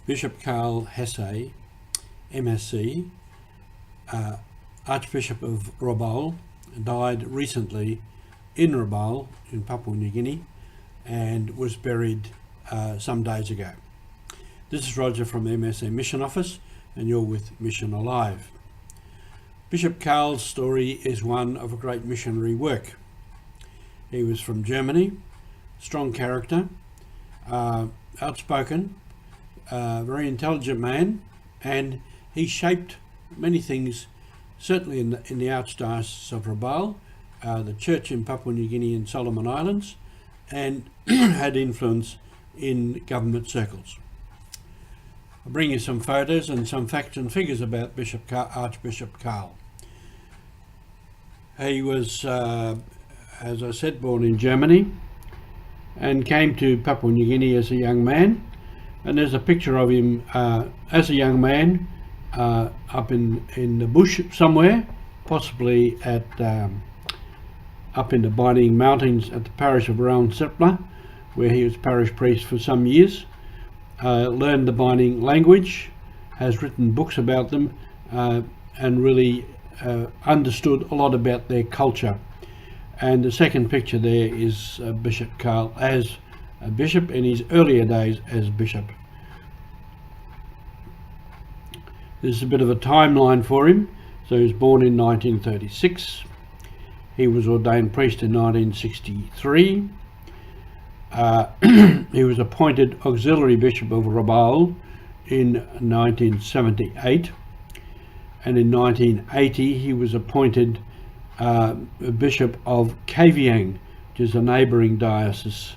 Bishop Karl Hesse, MSc, Archbishop of Rabaul, died recently in Rabaul in Papua New Guinea and was buried some days ago. This is Roger from MSc Mission Office, and you're with Mission Alive. Bishop Karl's story is one of a great missionary work. He was from Germany, strong character, outspoken, very intelligent man, and he shaped many things, certainly in the Archdiocese of Rabaul, the church in Papua New Guinea and Solomon Islands, and had influence in government circles. I'll bring you some photos and some facts and figures about Archbishop Karl. He was, as I said, born in Germany and came to Papua New Guinea as a young man. And there's a picture of him as a young man up in the bush somewhere, possibly at up in the Binding Mountains at the parish of Rowan Sepla, where he was parish priest for some years. Learned the Binding language, has written books about them, and really understood a lot about their culture. And the second picture there is Bishop Karl as a bishop in his earlier days as bishop. This is a bit of a timeline for him. So he was born in 1936. He was ordained priest in 1963. He was appointed auxiliary bishop of Rabaul in 1978. And in 1980 he was appointed bishop of Kavieng, which is a neighbouring diocese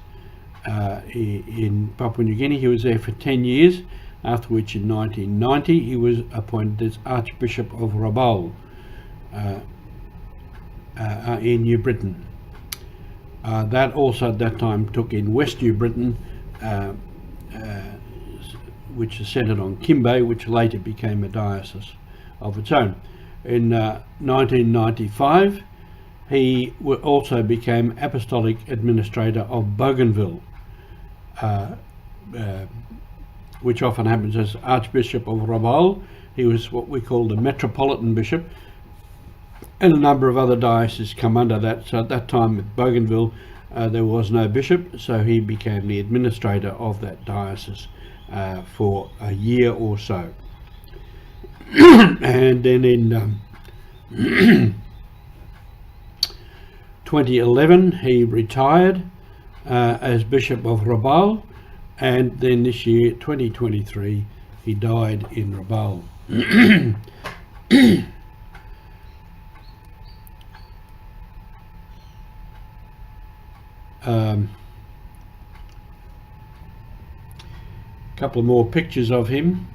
in Papua New Guinea. He was there for 10 years, after which in 1990 he was appointed as Archbishop of Rabaul in New Britain. That also at that time took in West New Britain, which is centred on Kimbe, which later became a diocese of its own. In 1995 he also became Apostolic Administrator of Bougainville, which often happens as Archbishop of Rabaul. He was what we call the Metropolitan Bishop, and a number of other dioceses come under that. So at that time at Bougainville there was no bishop, so he became the administrator of that diocese for a year or so. And then in 2011 he retired as Bishop of Rabaul, and then this year 2023 he died in Rabaul. Couple of more pictures of him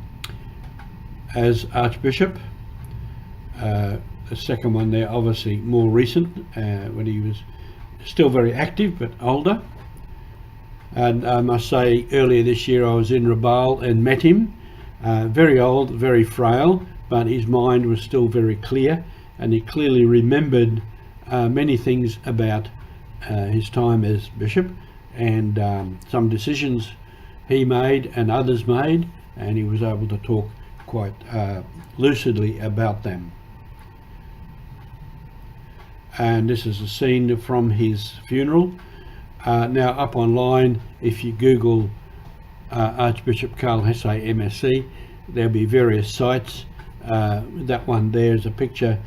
as Archbishop. The second one there obviously more recent, when he was still very active but older. And I must say, earlier this year I was in Rabaul and met him. Very old, very frail, but his mind was still very clear, and he clearly remembered many things about his time as bishop, and some decisions he made and others made, and he was able to talk quite lucidly about them. And this is a scene from his funeral. Now up online, if you Google Archbishop Karl Hesse MSc, there'll be various sites. That one there is a picture,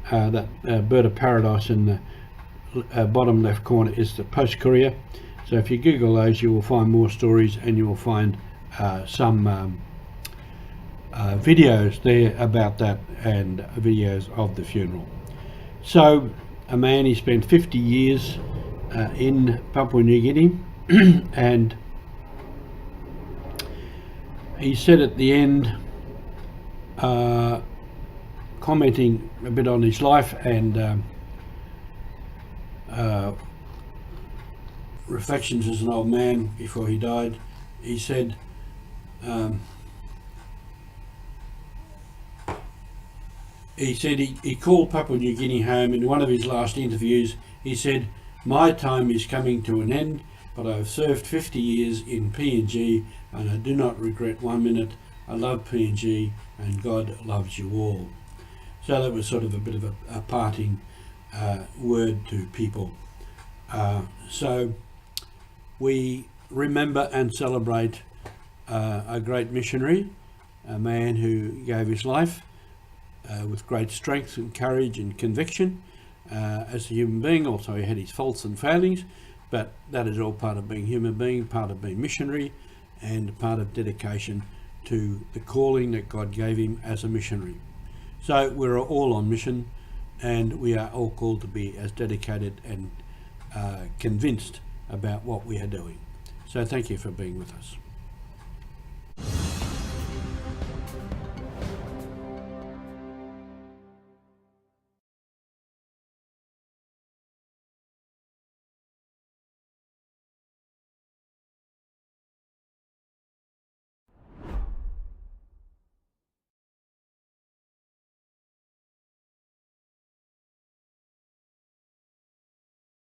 that bird of paradise in the bottom left corner is the Post Courier. So if you Google those, you will find more stories, and you will find some videos there about that, and videos of the funeral. So a man, he spent 50 years in Papua New Guinea, and he said at the end, commenting a bit on his life and reflections as an old man before he died, he said, he called Papua New Guinea home. In one of his last interviews he said, "My time is coming to an end, but I have served 50 years in PNG and I do not regret 1 minute. I love PNG and God loves you all. So that was sort of a bit of a parting word to people. So we remember and celebrate a great missionary, a man who gave his life with great strength and courage and conviction as a human being. Also he had his faults and failings, but that is all part of being human being, part of being missionary, and part of dedication to the calling that God gave him as a missionary. So we're all on mission, and we are all called to be as dedicated and convinced about what we are doing. So thank you for being with us.